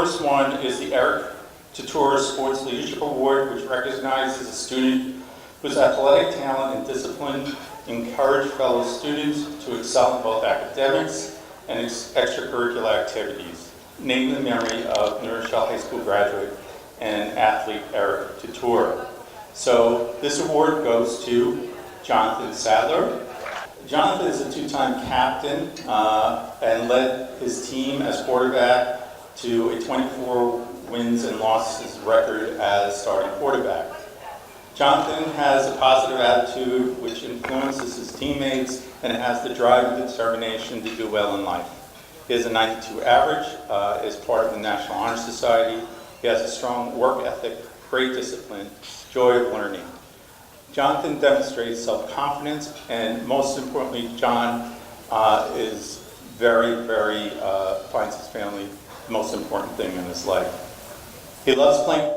first one is the Eric Tutor Sports Leadership Award, which recognizes a student whose athletic talent and discipline encourage fellow students to excel in both academics and extracurricular activities, named in memory of New Rochelle High School graduate and athlete Eric Tutor. So this award goes to Jonathan Sadler. Jonathan is a two-time captain and led his team as quarterback to a 24 wins and losses record as starting quarterback. Jonathan has a positive attitude which influences his teammates and has the drive and determination to do well in life. He has a 92 average, is part of the National Honor Society. He has a strong work ethic, great discipline, joy of learning. Jonathan demonstrates self-confidence, and most importantly, John is very, very, finds his family the most important thing in his life. He loves playing.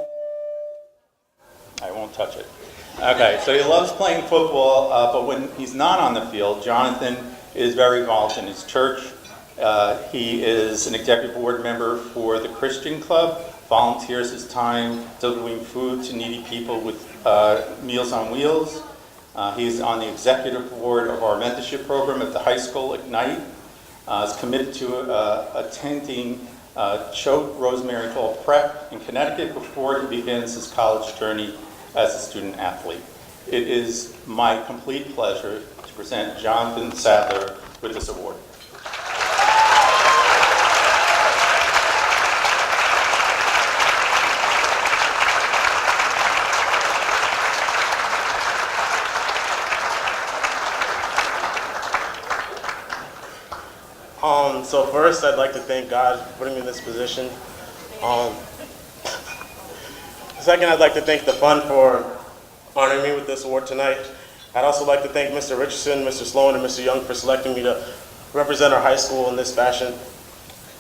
I won't touch it. Okay, so he loves playing football, but when he's not on the field, Jonathan is very involved in his church. He is an executive board member for the Christian Club, volunteers his time delivering food to needy people with Meals on Wheels. He's on the executive board of our mentorship program at the high school, Ignite. Is committed to attending Choate Rosemary Hall Prep in Connecticut before he begins his college journey as a student athlete. It is my complete pleasure to present Jonathan Sadler with this award. So first, I'd like to thank God for putting me in this position. Second, I'd like to thank the fund for honoring me with this award tonight. I'd also like to thank Mr. Richardson, Mr. Sloan, and Mr. Young for selecting me to represent our high school in this fashion.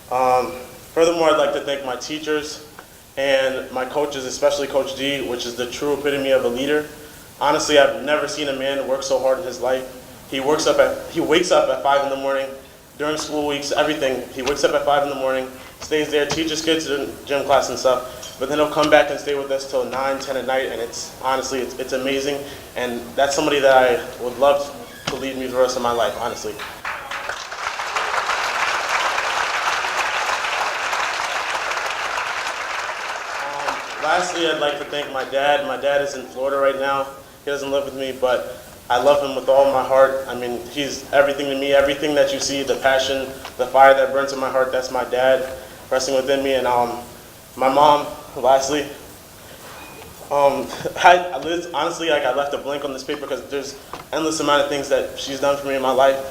Furthermore, I'd like to thank my teachers and my coaches, especially Coach D, which is the true epitome of a leader. Honestly, I've never seen a man work so hard in his life. He wakes up at 5 in the morning. During school weeks, everything. He wakes up at 5 in the morning, stays there, teaches kids in gym class and stuff, but then he'll come back and stay with us till 9, 10 at night, and it's amazing, and that's somebody that I would love to lead me the rest of my life, honestly. Lastly, I'd like to thank my dad. My dad is in Florida right now. He doesn't live with me, but I love him with all my heart. I mean, he's everything to me. Everything that you see, the passion, the fire that burns in my heart, that's my dad resting within me. And my mom, lastly, honestly, like, I left a blank on this paper because there's endless amount of things that she's done for me in my life.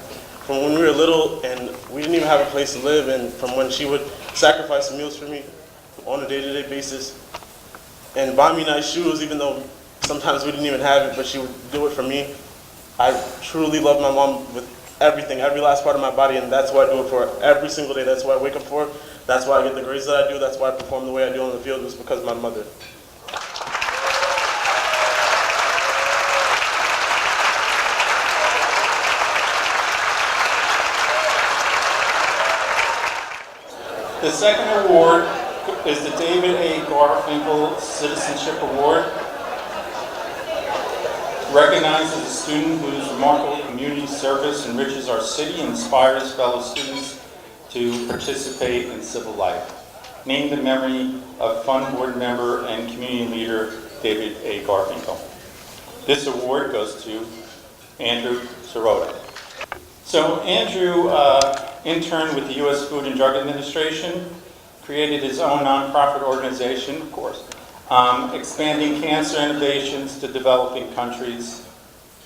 From when we were little and we didn't even have a place to live, and from when she would sacrifice meals for me on a day-to-day basis and buy me nice shoes, even though sometimes we didn't even have it, but she would do it for me. I truly love my mom with everything, every last part of my body, and that's why I do it for her every single day. That's why I wake up for her. That's why I get the grades that I do. That's why I perform the way I do on the field. It's because of my mother. The second award is the David A. Garfinkel Citizenship Award. Recognizes a student whose remarkable community service enriches our city and inspires fellow students to participate in civil life. Named in memory of Fund Board member and community leader David A. Garfinkel. This award goes to Andrew Sirota. So Andrew interned with the U.S. Food and Drug Administration, created his own nonprofit organization, of course, expanding cancer innovations to developing countries.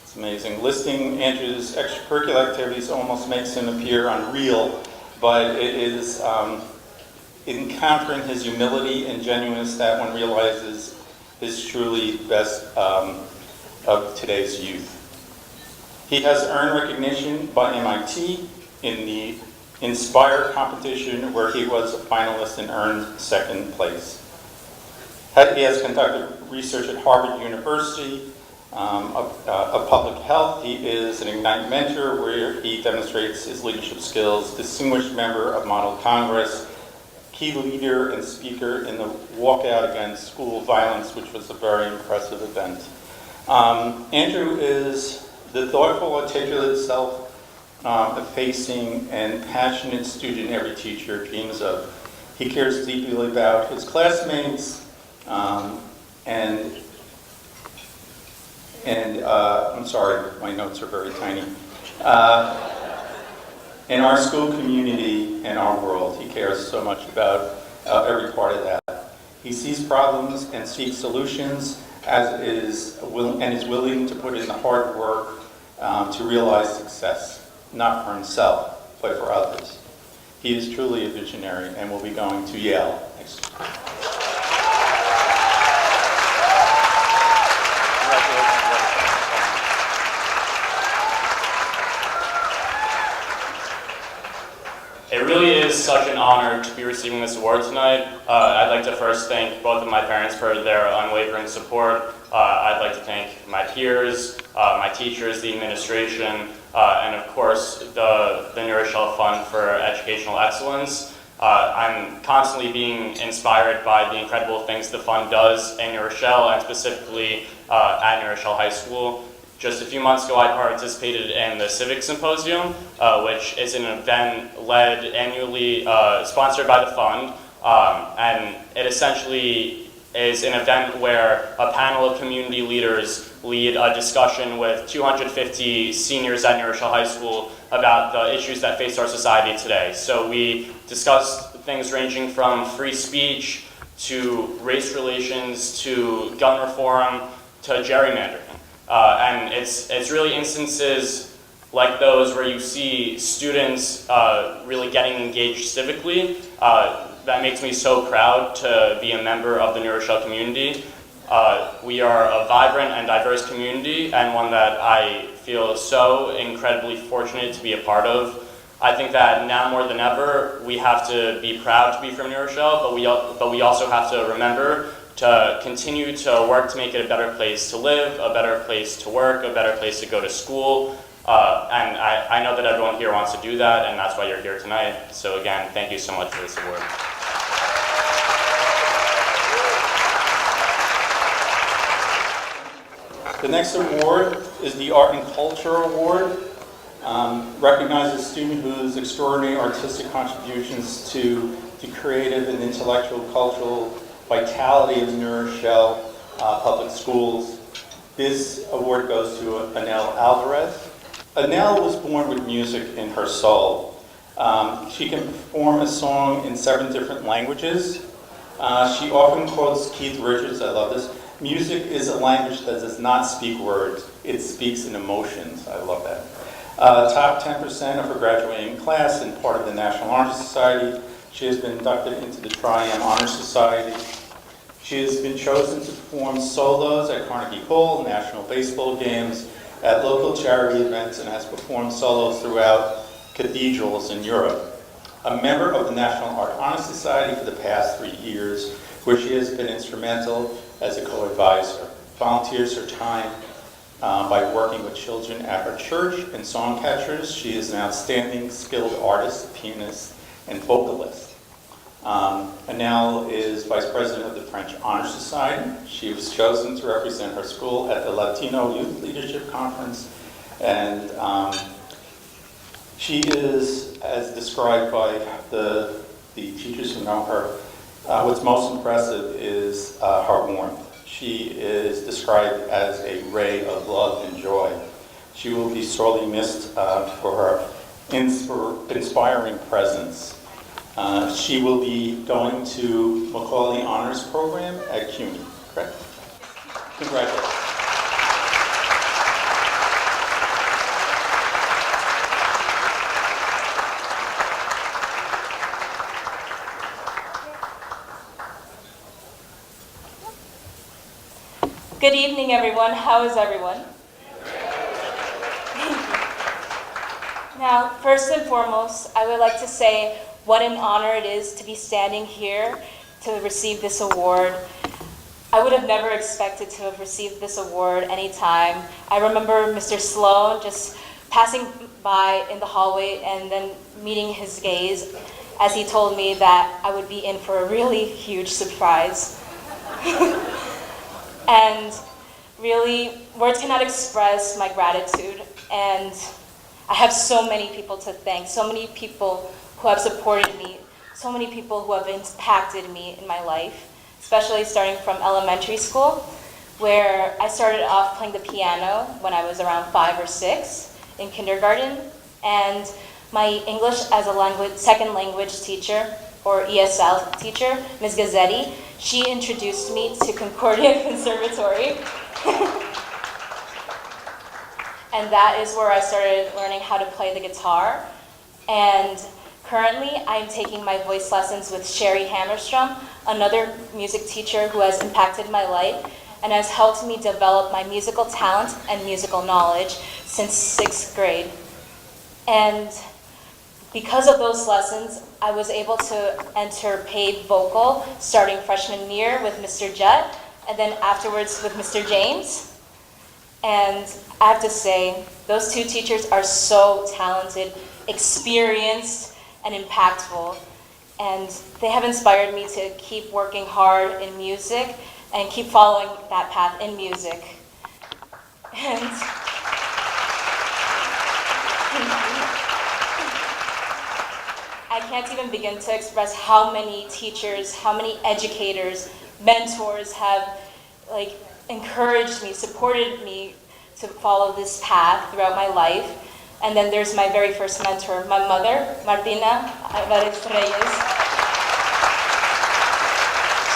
It's amazing. Listing Andrew's extracurricular activities almost makes him appear unreal, but it is encountering his humility and genuineness that one realizes is truly best of today's youth. He has earned recognition by MIT in the Inspire competition, where he was a finalist and earned second place. He has conducted research at Harvard University of public health. He is an Ignite mentor, where he demonstrates his leadership skills, distinguished member of Model Congress, key leader and speaker in the walkout against school violence, which was a very impressive event. Andrew is the thoughtful, articulate, self-effacing, and passionate student every teacher dreams of. He cares deeply about his classmates, and I'm sorry, my notes are very tiny. In our school community and our world, he cares so much about every part of that. He sees problems and seeks solutions, and is willing to put in the hard work to realize success, not for himself, but for others. He is truly a visionary and will be going to Yale next year. It really is such an honor to be receiving this award tonight. I'd like to first thank both of my parents for their unwavering support. I'd like to thank my peers, my teachers, the administration, and of course the Rochelle Fund for educational excellence. I'm constantly being inspired by the incredible things the fund does in New Rochelle, and specifically at New Rochelle High School. Just a few months ago, I participated in the Civic Symposium, which is an event led annually, sponsored by the fund, and it essentially is an event where a panel of community leaders lead a discussion with 250 seniors at New Rochelle High School about the issues that face our society today. So we discussed things ranging from free speech to race relations to gun reform to gerrymandering. And it's really instances like those where you see students really getting engaged civically. That makes me so proud to be a member of the New Rochelle community. We are a vibrant and diverse community, and one that I feel so incredibly fortunate to be a part of. I think that now more than ever, we have to be proud to be from New Rochelle, but we also have to remember to continue to work to make it a better place to live, a better place to work, a better place to go to school. And I know that everyone here wants to do that, and that's why you're here tonight. So again, thank you so much for this award. The next award is the Art and Culture Award. Recognizes a student whose extraordinary artistic contributions to the creative and intellectual cultural vitality of New Rochelle public schools. This award goes to Anel Alvarez. Anel was born with music in her soul. She can perform a song in 7 different languages. She often quotes Keith Richards, I love this. Music is a language that does not speak words, it speaks in emotions. I love that. Top 10% of her graduating class and part of the National Honor Society. She has been inducted into the Tri-M Honor Society. She has been chosen to perform solos at Carnegie Hall, national baseball games, at local charity events, and has performed solos throughout cathedrals in Europe. A member of the National Art Honor Society for the past 3 years, where she has been instrumental as a co-advisor. Volunteers her time by working with children at her church and song catchers. She is an outstanding skilled artist, pianist, and vocalist. Anel is Vice President of the French Honor Society. She was chosen to represent her school at the Latino Youth Leadership Conference, and she is, as described by the teachers who know her, what's most impressive is her warmth. She is described as a ray of love and joy. She will be sorely missed for her inspiring presence. She will be going to Macaulay Honors Program at CUNY, correct? Congratulations. Good evening, everyone. How is everyone? Now, first and foremost, I would like to say what an honor it is to be standing here to receive this award. I would have never expected to have received this award anytime. I remember Mr. Sloan just passing by in the hallway and then meeting his gaze. as he told me that I would be in for a really huge surprise. And really, words cannot express my gratitude, and I have so many people to thank, so many people who have supported me, so many people who have impacted me in my life, especially starting from elementary school, where I started off playing the piano when I was around 5 or 6 in kindergarten, and my English as a second language teacher, or ESL teacher, Ms. Gazzetti, she introduced me to Concordia Conservatory. And that is where I started learning how to play the guitar. And currently, I'm taking my voice lessons with Sherry Hammerstrom, another music teacher who has impacted my life and has helped me develop my musical talent and musical knowledge since 6th grade. And because of those lessons, I was able to enter paid vocal starting freshman year with Mr. Jett, and then afterwards with Mr. James. And I have to say, those two teachers are so talented, experienced, and impactful. And they have inspired me to keep working hard in music and keep following that path in music. And I can't even begin to express how many teachers, how many educators, mentors have encouraged me, supported me to follow this path throughout my life. And then there's my very first mentor, my mother, Martina Alvarez Reyes.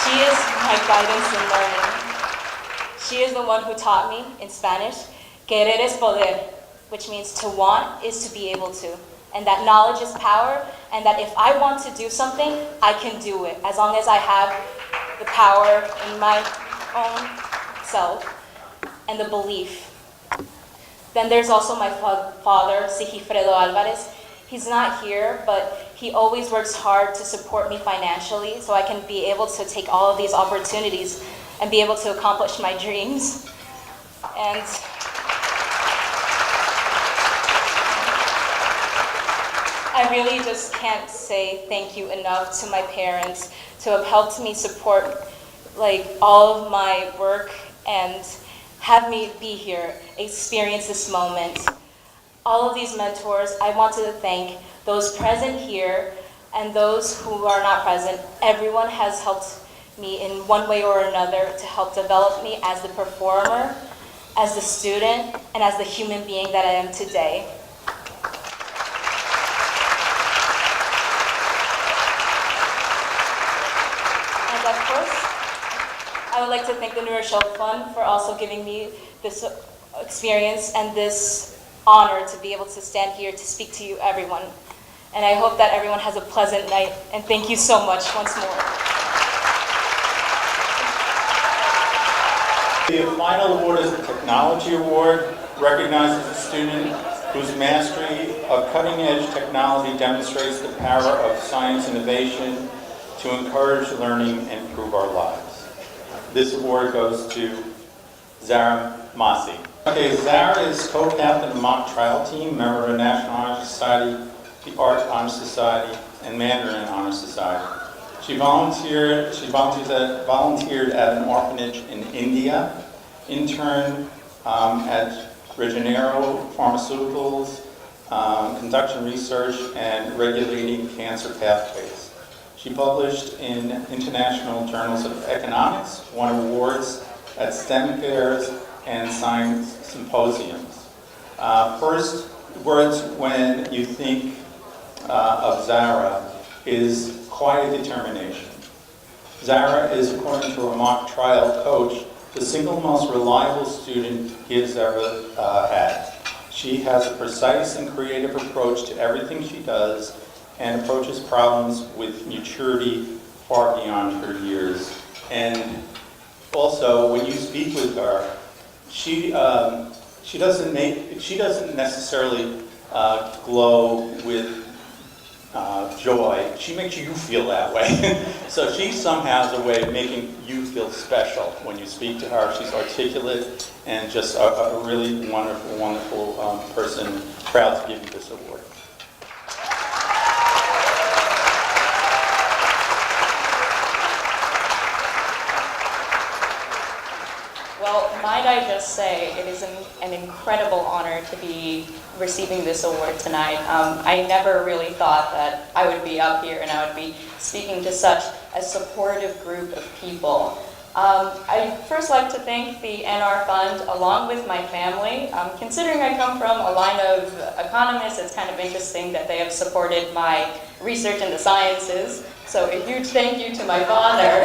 She is my guidance in learning. She is the one who taught me in Spanish, querer es poder, which means to want is to be able to. And that knowledge is power, and that if I want to do something, I can do it, as long as I have the power in my own self and the belief. Then there's also my father, Sigifredo Alvarez. He's not here, but he always works hard to support me financially so I can be able to take all of these opportunities and be able to accomplish my dreams. And I really just can't say thank you enough to my parents to have helped me support all of my work and have me be here, experience this moment. All of these mentors, I want to thank those present here and those who are not present. Everyone has helped me in one way or another to help develop me as the performer, as the student, and as the human being that I am today. And of course, I would like to thank the Rochelle Fund for also giving me this experience and this honor to be able to stand here to speak to you, everyone. And I hope that everyone has a pleasant night, and thank you so much once more. The final award is the Technology Award, recognizes a student whose mastery of cutting-edge technology demonstrates the power of science innovation to encourage learning and improve our lives. This award goes to Zara Masi. Okay, Zara is co-captain of the mock trial team, member of the National Honor Society, the Art Honor Society, and Mandarin Honor Society. She volunteered at an orphanage in India, interned at Regeneron Pharmaceuticals, conducting research and regulating cancer pathways. She published in international journals of economics, won awards at STEM fairs and science symposiums. First words when you think of Zara is quiet determination. Zara is, according to a mock trial coach, the single most reliable student he has ever had. She has a precise and creative approach to everything she does and approaches problems with maturity far beyond her years. And also, when you speak with her, she doesn't necessarily glow with joy. She makes you feel that way. So she somehow has a way of making you feel special when you speak to her. She's articulate and just a really wonderful, wonderful person. Proud to give you this award. might I just say, it is an incredible honor to be receiving this award tonight. I never really thought that I would be up here and I would be speaking to such a supportive group of people. I'd first like to thank the NRFund along with my family. Considering I come from a line of economists, it's kind of interesting that they have supported my research in the sciences. So a huge thank you to my father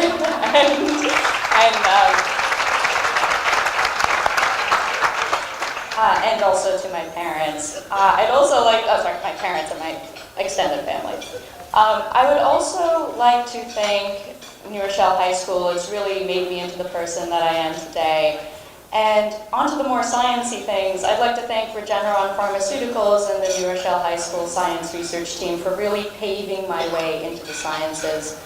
and also to my parents. I'd also like, my parents and my extended family. I would also like to thank New Rochelle High School. It's really made me into the person that I am today. And onto the more sciencey things, I'd like to thank Regeneron Pharmaceuticals and the New Rochelle High School Science Research Team for really paving my way into the sciences.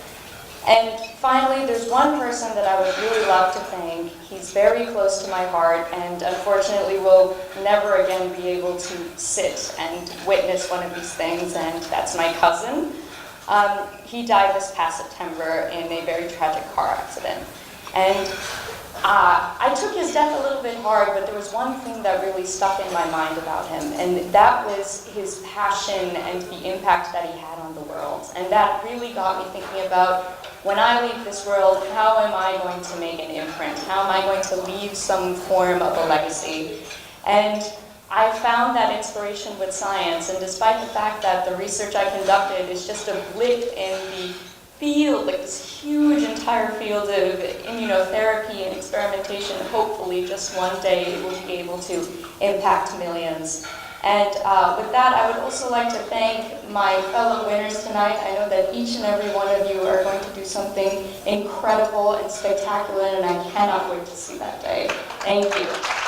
And finally, there's one person that I would really love to thank. He's very close to my heart and unfortunately will never again be able to sit and witness one of these things, and that's my cousin. He died this past September in a very tragic car accident. And I took his death a little bit hard, but there was one thing that really stuck in my mind about him, and that was his passion and the impact that he had on the world. And that really got me thinking about, when I leave this world, how am I going to make an imprint? How am I going to leave some form of a legacy? And I found that inspiration with science, and despite the fact that the research I conducted is just a blip in the field, like this huge entire field of immunotherapy and experimentation, hopefully just one day it will be able to impact millions. And with that, I would also like to thank my fellow winners tonight. I know that each and every one of you are going to do something incredible and spectacular, and I cannot wait to see that day. Thank you.